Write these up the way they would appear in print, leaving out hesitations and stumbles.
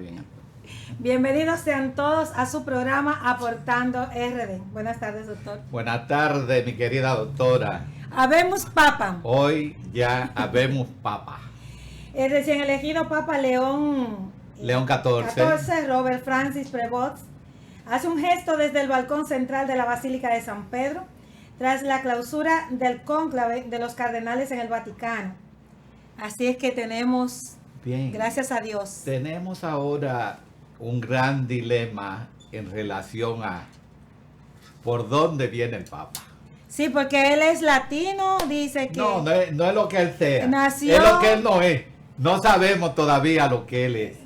bien. Bienvenidos sean todos a su programa Aportando RD. Buenas tardes, doctor. Buenas tardes, mi querida doctora. Habemos Papa. Hoy ya habemos Papa. El recién elegido Papa León XIV, Robert Francis Prevost, hace un gesto desde el balcón central de la Basílica de San Pedro tras la clausura del cónclave de los cardenales en el Vaticano. Así es que tenemos, bien, gracias a Dios. Tenemos ahora un gran dilema en relación a por dónde viene el Papa. Sí, porque él es latino, dice que... No es lo que él sea. Nació... Es lo que él no es. No sabemos todavía lo que él es.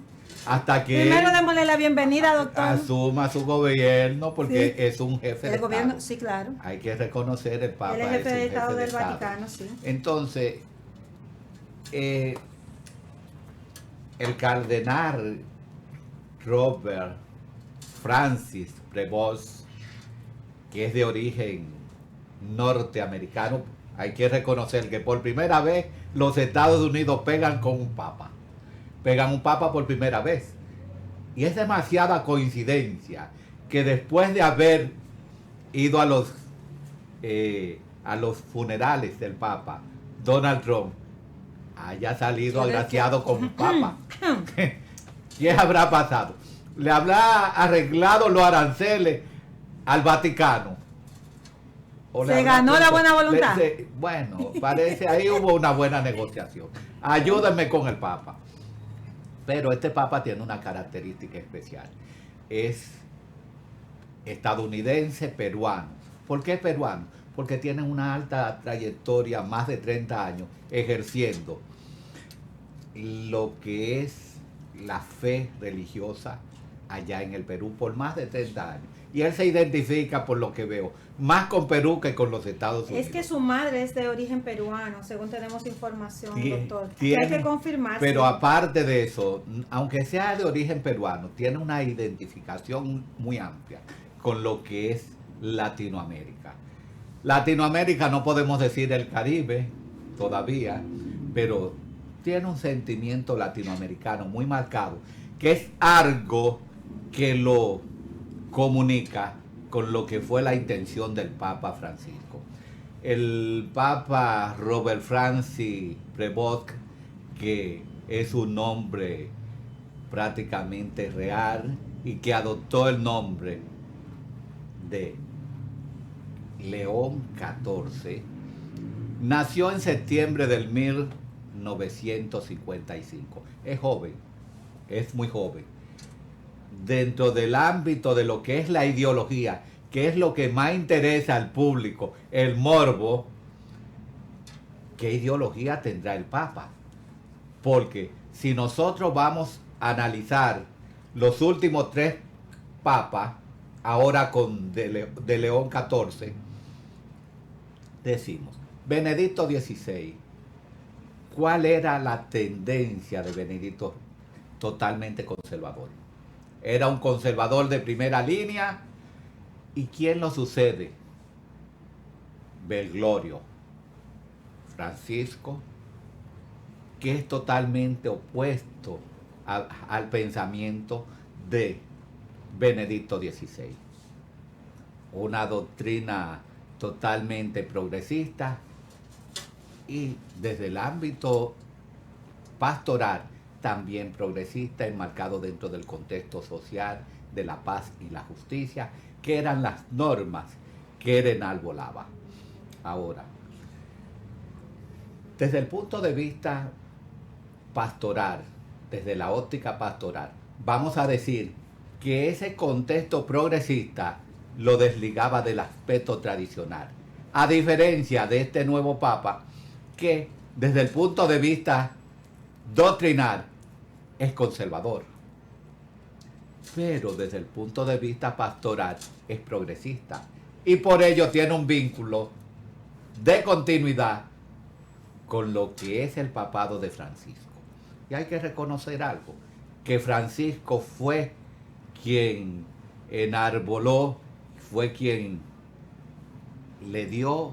Hasta que primero démosle la bienvenida, doctor. Asuma su gobierno, porque sí, es un jefe de gobierno, Estado. Sí, claro. Hay que reconocer el Papa. Él es jefe de Estado del Vaticano, sí. Entonces, el cardenal Robert Francis Prevost, que es de origen norteamericano, hay que reconocer que por primera vez los Estados Unidos pegan con un papa. Pegan un papa por primera vez. Y es demasiada coincidencia que después de haber ido a los funerales del papa, Donald Trump haya salido agraciado como papa. ¿Qué habrá pasado? ¿Le habrá arreglado los aranceles al Vaticano? Se ganó la buena voluntad. Bueno, parece ahí hubo una buena negociación. Ayúdenme con el Papa. Pero este Papa tiene una característica especial. Es estadounidense peruano. ¿Por qué peruano? Porque tiene una alta trayectoria, más de 30 años, ejerciendo lo que es la fe religiosa allá en el Perú por más de 30 años. Y él se identifica, por lo que veo, más con Perú que con los Estados Unidos. Es que su madre es de origen peruano, según tenemos información, doctor. Hay que confirmar. Pero aparte de eso, aunque sea de origen peruano, tiene una identificación muy amplia con lo que es Latinoamérica. Latinoamérica no podemos decir el Caribe todavía, pero tiene un sentimiento latinoamericano muy marcado, que es algo que lo comunica con lo que fue la intención del Papa Francisco. El Papa Robert Francis Prevost, que es un nombre prácticamente real y que adoptó el nombre de León XIV, nació en septiembre del 1955. Es joven, es muy joven. Dentro del ámbito de lo que es la ideología, que es lo que más interesa al público, el morbo, ¿qué ideología tendrá el Papa? Porque si nosotros vamos a analizar los últimos 3 papas, ahora con de León XIV, decimos, Benedicto XVI, ¿cuál era la tendencia de Benedicto? Totalmente conservador. Era un conservador de primera línea. ¿Y quién lo sucede? Bergoglio, Francisco, que es totalmente opuesto al pensamiento de Benedicto XVI. Una doctrina totalmente progresista y desde el ámbito pastoral también progresista, enmarcado dentro del contexto social de la paz y la justicia, que eran las normas que él enarbolaba. Ahora, desde el punto de vista pastoral, desde la óptica pastoral, vamos a decir que ese contexto progresista lo desligaba del aspecto tradicional, a diferencia de este nuevo Papa, que desde el punto de vista doctrinal es conservador, pero desde el punto de vista pastoral es progresista, y por ello tiene un vínculo de continuidad con lo que es el papado de Francisco. Y hay que reconocer algo, que Francisco fue quien enarboló, fue quien le dio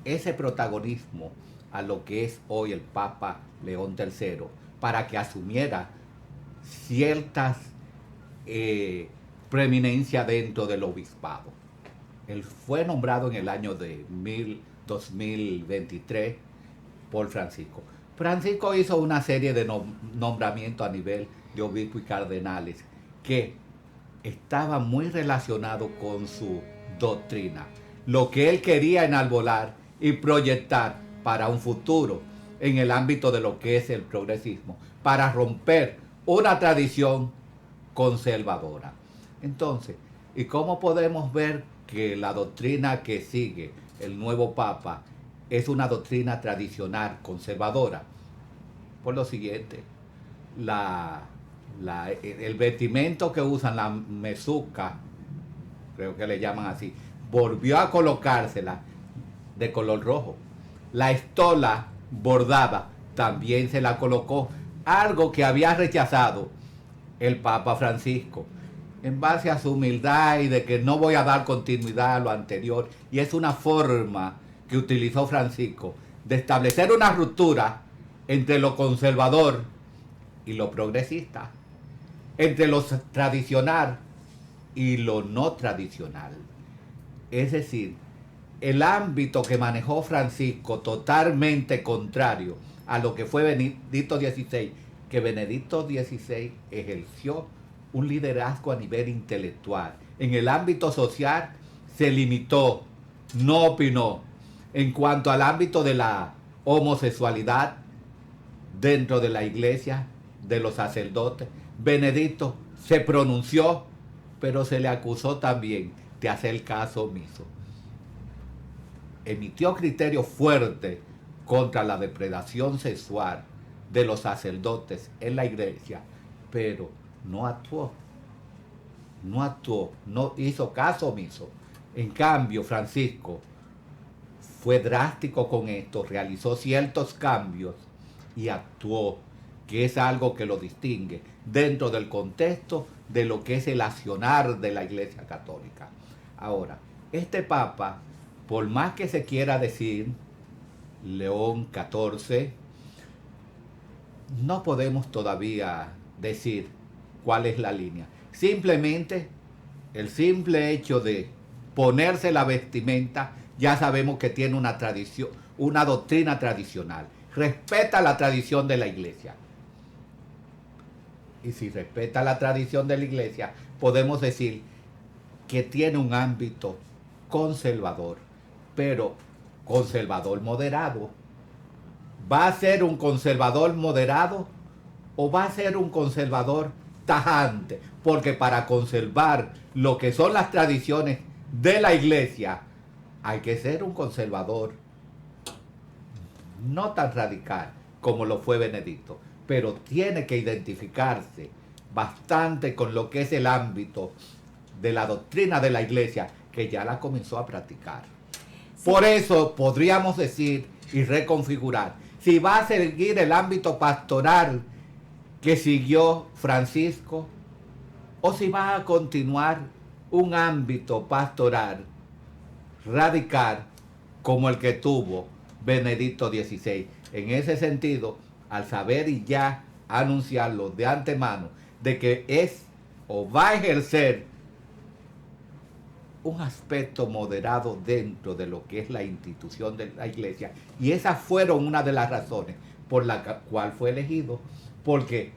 ese protagonismo a lo que es hoy el Papa León III, para que asumiera ciertas preeminencias dentro del obispado. Él fue nombrado en el año de 2023 por Francisco. Francisco hizo una serie de nombramientos a nivel de obispo y cardenales que estaban muy relacionados con su doctrina, lo que él quería enarbolar y proyectar para un futuro en el ámbito de lo que es el progresismo, para romper una tradición conservadora. Entonces, ¿y cómo podemos ver que la doctrina que sigue el nuevo Papa es una doctrina tradicional conservadora? Por lo siguiente, el vestimento que usan, la mezuca, creo que le llaman así, volvió a colocársela de color rojo. La estola bordada también se la colocó, algo que había rechazado el Papa Francisco, en base a su humildad y de que no voy a dar continuidad a lo anterior. Y es una forma que utilizó Francisco de establecer una ruptura entre lo conservador y lo progresista, entre lo tradicional y lo no tradicional. Es decir, el ámbito que manejó Francisco totalmente contrario a lo que fue Benedicto XVI, que Benedicto XVI ejerció un liderazgo a nivel intelectual. En el ámbito social se limitó, no opinó. En cuanto al ámbito de la homosexualidad dentro de la iglesia, de los sacerdotes, Benedicto se pronunció, pero se le acusó también de hacer caso omiso. Emitió criterios fuertes contra la depredación sexual de los sacerdotes en la iglesia, pero no actuó, no hizo caso omiso. En cambio, Francisco fue drástico con esto, realizó ciertos cambios y actuó, que es algo que lo distingue dentro del contexto de lo que es el accionar de la Iglesia Católica. Ahora, este Papa, por más que se quiera decir León XIV, no podemos todavía decir cuál es la línea. Simplemente, el simple hecho de ponerse la vestimenta, ya sabemos que tiene una tradición, una doctrina tradicional. Respeta la tradición de la iglesia. Y si respeta la tradición de la iglesia, podemos decir que tiene un ámbito conservador, pero conservador moderado. ¿Va a ser un conservador moderado o va a ser un conservador tajante? Porque para conservar lo que son las tradiciones de la iglesia, hay que ser un conservador no tan radical como lo fue Benedicto, pero tiene que identificarse bastante con lo que es el ámbito de la doctrina de la iglesia, que ya la comenzó a practicar. Sí. Por eso podríamos decir y reconfigurar, si va a seguir el ámbito pastoral que siguió Francisco, o si va a continuar un ámbito pastoral radical como el que tuvo Benedicto XVI. En ese sentido, al saber y ya anunciarlo de antemano, de que es o va a ejercer un aspecto moderado dentro de lo que es la institución de la iglesia, y esas fueron una de las razones por la cual fue elegido, porque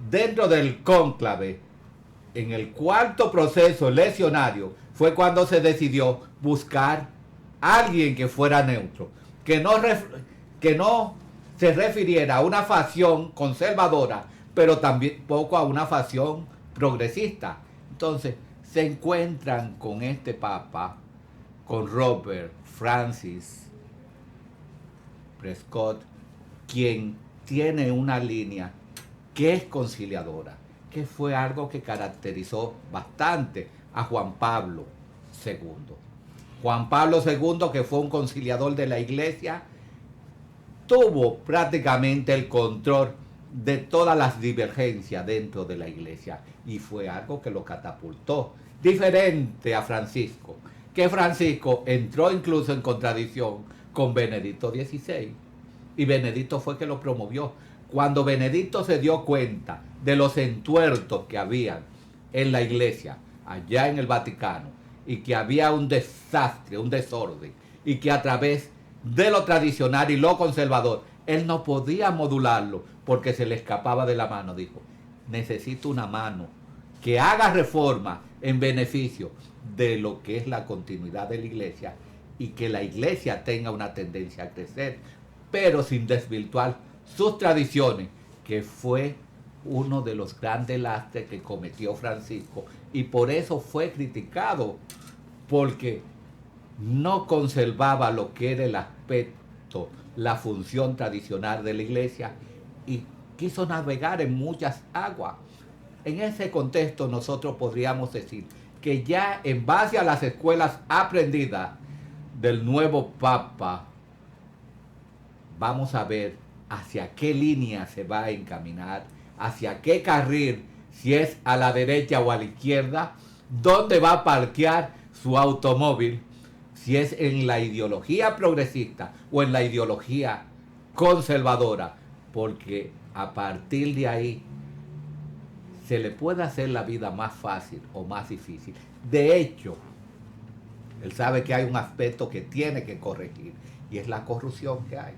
dentro del cónclave, en el cuarto proceso eleccionario, fue cuando se decidió buscar a alguien que fuera neutro, que no se refiriera a una facción conservadora, pero también poco a una facción progresista. Entonces, se encuentran con este Papa, con Robert Francis Prescott, quien tiene una línea que es conciliadora, que fue algo que caracterizó bastante a Juan Pablo II. Juan Pablo II, que fue un conciliador de la iglesia, tuvo prácticamente el control de todas las divergencias dentro de la iglesia, y fue algo que lo catapultó, diferente a Francisco, que Francisco entró incluso en contradicción con Benedicto XVI, y Benedicto fue que lo promovió, Cuando Benedicto se dio cuenta de los entuertos que habían en la iglesia, allá en el Vaticano, y que había un desastre, un desorden, y que a través de lo tradicional y lo conservador, él no podía modularlo porque se le escapaba de la mano, dijo, necesito una mano que haga reforma en beneficio de lo que es la continuidad de la iglesia y que la iglesia tenga una tendencia a crecer, pero sin desvirtuar sus tradiciones, que fue uno de los grandes lastres que cometió Francisco, y por eso fue criticado, porque no conservaba lo que era el aspecto, la función tradicional de la iglesia, y quiso navegar en muchas aguas. En ese contexto nosotros podríamos decir que ya en base a las escuelas aprendidas del nuevo Papa, vamos a ver hacia qué línea se va a encaminar, hacia qué carril, si es a la derecha o a la izquierda, dónde va a parquear su automóvil, si es en la ideología progresista o en la ideología conservadora, porque a partir de ahí se le puede hacer la vida más fácil o más difícil. De hecho, él sabe que hay un aspecto que tiene que corregir, y es la corrupción que hay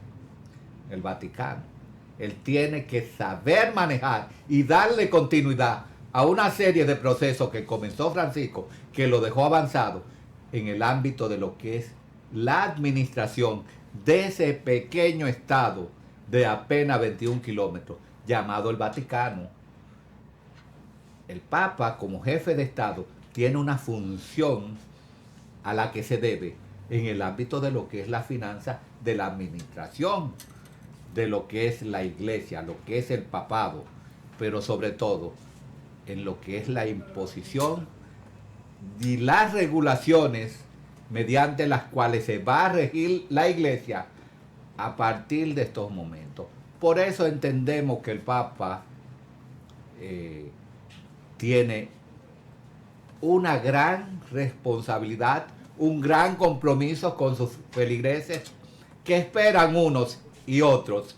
en el Vaticano. Él tiene que saber manejar y darle continuidad a una serie de procesos que comenzó Francisco, que lo dejó avanzado en el ámbito de lo que es la administración de ese pequeño estado de apenas 21 kilómetros llamado el Vaticano. El Papa, como jefe de Estado, tiene una función a la que se debe en el ámbito de lo que es la finanza, de la administración, de lo que es la iglesia, lo que es el papado, pero sobre todo en lo que es la imposición y las regulaciones mediante las cuales se va a regir la iglesia a partir de estos momentos. Por eso entendemos que el Papa tiene una gran responsabilidad, un gran compromiso con sus feligreses, que esperan unos y otros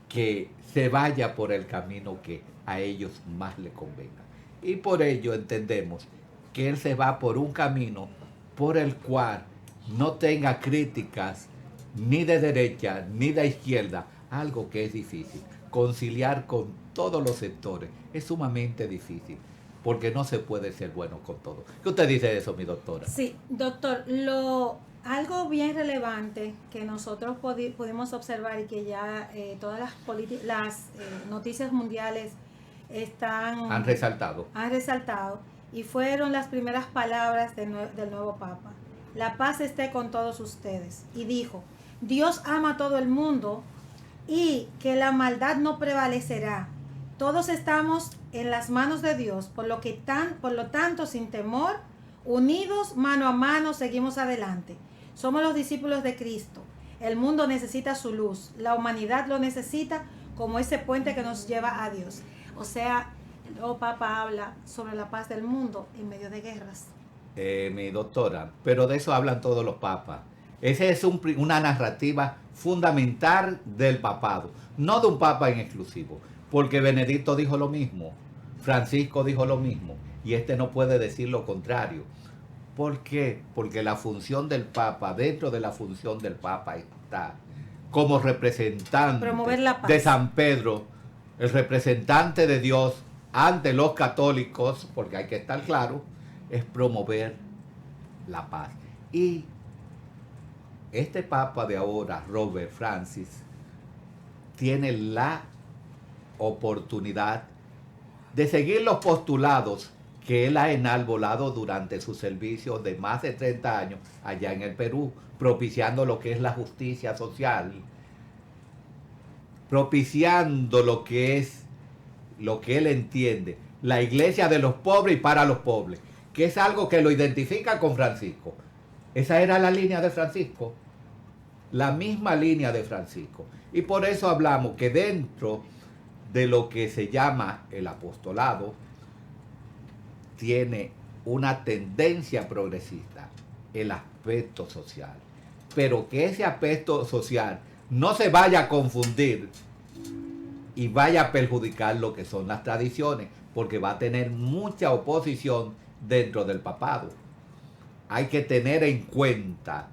que se vaya por el camino que a ellos más les convenga. Y por ello entendemos que él se va por un camino por el cual no tenga críticas ni de derecha ni de izquierda, algo que es difícil. Conciliar con todos los sectores es sumamente difícil, porque no se puede ser bueno con todo. ¿Qué usted dice de eso, mi doctora? Sí, doctor, algo bien relevante que nosotros pudimos observar, y que ya todas las noticias mundiales han resaltado, y fueron las primeras palabras del nuevo Papa: la paz esté con todos ustedes. Y dijo: Dios ama a todo el mundo y que la maldad no prevalecerá. Todos estamos en las manos de Dios, por lo tanto, sin temor, unidos, mano a mano, seguimos adelante. Somos los discípulos de Cristo. El mundo necesita su luz. La humanidad lo necesita como ese puente que nos lleva a Dios. O sea, el nuevo Papa habla sobre la paz del mundo en medio de guerras. Mi doctora, pero de eso hablan todos los papas. Esa es una narrativa fundamental del papado, no de un papa en exclusivo, porque Benedicto dijo lo mismo, Francisco dijo lo mismo, y este no puede decir lo contrario. ¿Por qué? Porque la función del Papa, dentro de la función del Papa está como representante de San Pedro, el representante de Dios ante los católicos, porque hay que estar claro, es promover la paz. Y este Papa de ahora, Robert Francis, tiene la oportunidad de seguir los postulados que él ha enarbolado durante su servicio de más de 30 años allá en el Perú, propiciando lo que es la justicia social, propiciando lo que él entiende, la iglesia de los pobres y para los pobres, que es algo que lo identifica con Francisco. Esa era la línea de Francisco, la misma línea de Francisco. Y por eso hablamos que dentro de lo que se llama el apostolado, tiene una tendencia progresista, el aspecto social. Pero que ese aspecto social no se vaya a confundir y vaya a perjudicar lo que son las tradiciones, porque va a tener mucha oposición dentro del papado. Hay que tener en cuenta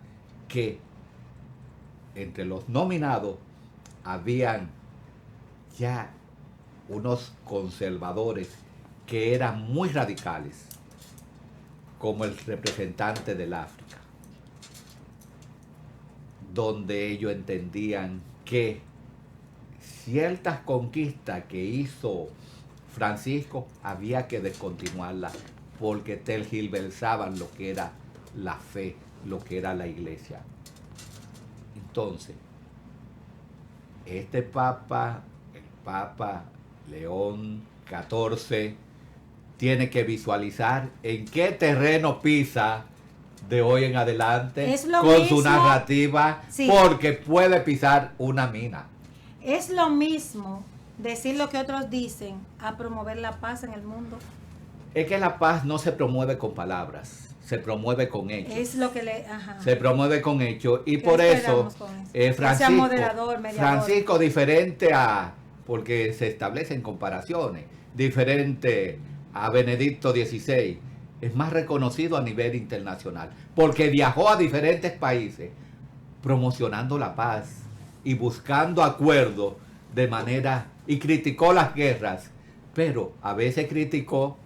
que entre los nominados habían ya unos conservadores que eran muy radicales, como el representante del África, donde ellos entendían que ciertas conquistas que hizo Francisco había que descontinuarlas porque tergiversaban lo que era la fe, lo que era la iglesia. Entonces, este Papa, el Papa León XIV, tiene que visualizar en qué terreno pisa de hoy en adelante con su narrativa, sí, porque puede pisar una mina. Es lo mismo decir lo que otros dicen a promover la paz en el mundo. Es que la paz no se promueve con palabras, se promueve con hechos. Es lo que le... Ajá. Se promueve con hechos y por eso Francisco, diferente a... porque se establecen comparaciones, diferente a Benedicto XVI, es más reconocido a nivel internacional, porque viajó a diferentes países promocionando la paz y buscando acuerdos de manera, y criticó las guerras, pero a veces criticó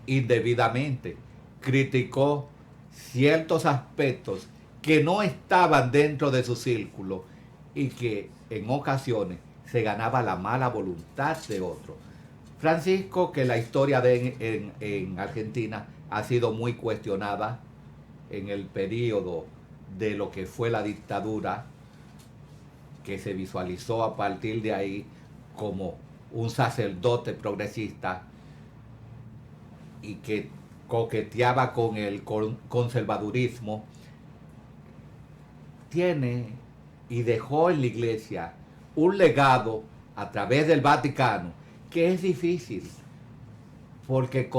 indebidamente, criticó ciertos aspectos que no estaban dentro de su círculo y que en ocasiones se ganaba la mala voluntad de otros. Francisco, que la historia en Argentina ha sido muy cuestionada en el periodo de lo que fue la dictadura, que se visualizó a partir de ahí como un sacerdote progresista y que coqueteaba con el conservadurismo, tiene y dejó en la iglesia un legado a través del Vaticano que es difícil porque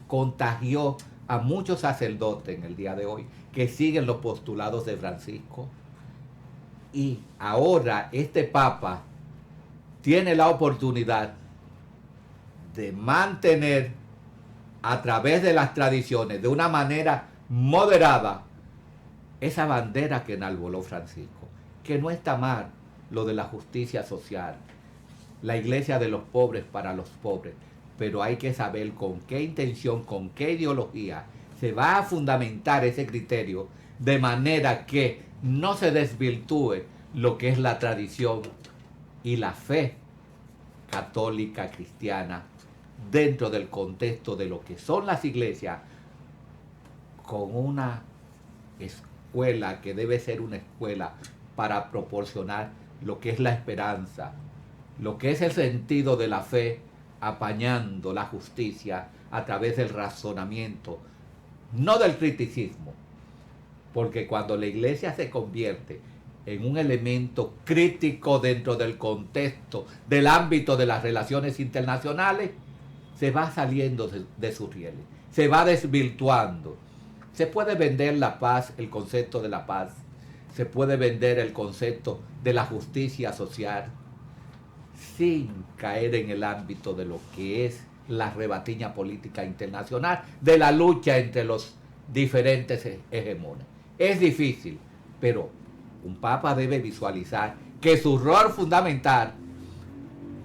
contagió a muchos sacerdotes en el día de hoy que siguen los postulados de Francisco. Y ahora este Papa tiene la oportunidad de mantener a través de las tradiciones, de una manera moderada, esa bandera que enarboló Francisco, que no está mal lo de la justicia social, la iglesia de los pobres para los pobres, pero hay que saber con qué intención, con qué ideología se va a fundamentar ese criterio, de manera que no se desvirtúe lo que es la tradición y la fe católica cristiana dentro del contexto de lo que son las iglesias, con una escuela que debe ser una escuela para proporcionar lo que es la esperanza, lo que es el sentido de la fe, apañando la justicia a través del razonamiento, no del criticismo, porque cuando la iglesia se convierte en un elemento crítico dentro del contexto del ámbito de las relaciones internacionales, se va saliendo de sus rieles, se va desvirtuando. Se puede vender la paz, el concepto de la paz, se puede vender el concepto de la justicia social, sin caer en el ámbito de lo que es la rebatiña política internacional, de la lucha entre los diferentes hegemones. Es difícil, pero un papa debe visualizar que su rol fundamental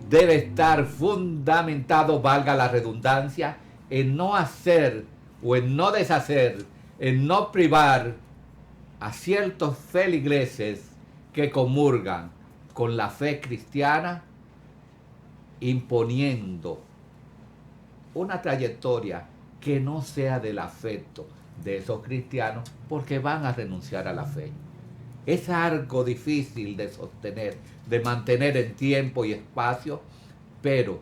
debe estar fundamentado, valga la redundancia, en no hacer o en no deshacer, en no privar a ciertos feligreses que comulgan con la fe cristiana, imponiendo una trayectoria que no sea del afecto de esos cristianos, porque van a renunciar a la fe. Es algo difícil de sostener, de mantener en tiempo y espacio, pero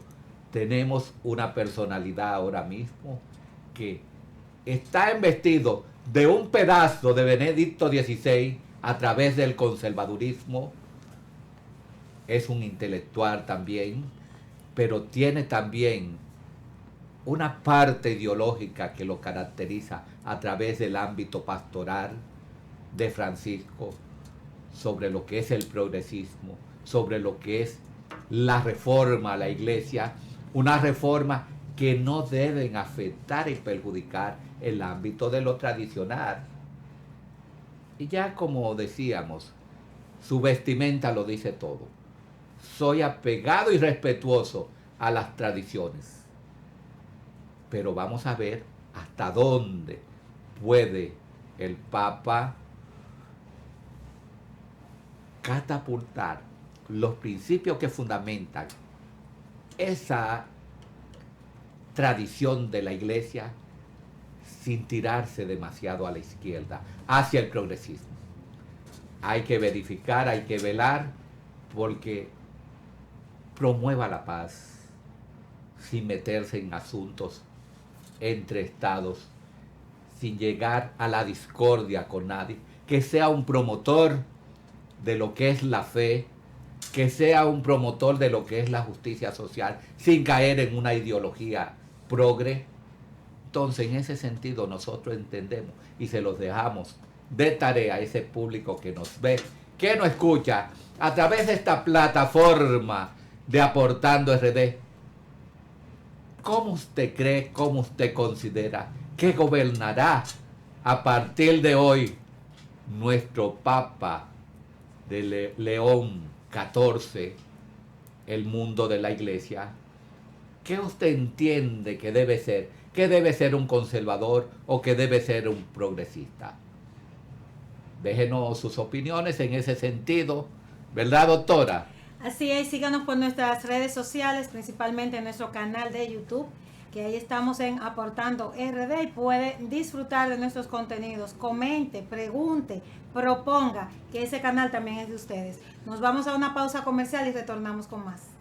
tenemos una personalidad ahora mismo que está investido de un pedazo de Benedicto XVI a través del conservadurismo. Es un intelectual también, pero tiene también una parte ideológica que lo caracteriza a través del ámbito pastoral de Francisco, sobre lo que es el progresismo, sobre lo que es la reforma a la iglesia, una reforma que no deben afectar y perjudicar el ámbito de lo tradicional. Y ya como decíamos, su vestimenta lo dice todo. Soy apegado y respetuoso a las tradiciones. Pero vamos a ver hasta dónde puede el Papa catapultar los principios que fundamentan esa tradición de la iglesia sin tirarse demasiado a la izquierda, hacia el progresismo. Hay que verificar, hay que velar, porque promueva la paz sin meterse en asuntos entre estados, sin llegar a la discordia con nadie, que sea un promotor de lo que es la fe, que sea un promotor de lo que es la justicia social, sin caer en una ideología progre. Entonces, en ese sentido, nosotros entendemos y se los dejamos de tarea a ese público que nos ve, que nos escucha a través de esta plataforma de Aportando RD. ¿Cómo usted cree, cómo usted considera que gobernará a partir de hoy nuestro Papa de León XIV, el mundo de la iglesia? ¿Qué usted entiende que debe ser? ¿Qué debe ser un conservador o qué debe ser un progresista? Déjenos sus opiniones en ese sentido, ¿verdad, doctora? Así es, síganos por nuestras redes sociales, principalmente en nuestro canal de YouTube, que ahí estamos en Aportando RD, y puede disfrutar de nuestros contenidos. Comente, pregunte, proponga, que ese canal también es de ustedes. Nos vamos a una pausa comercial y retornamos con más.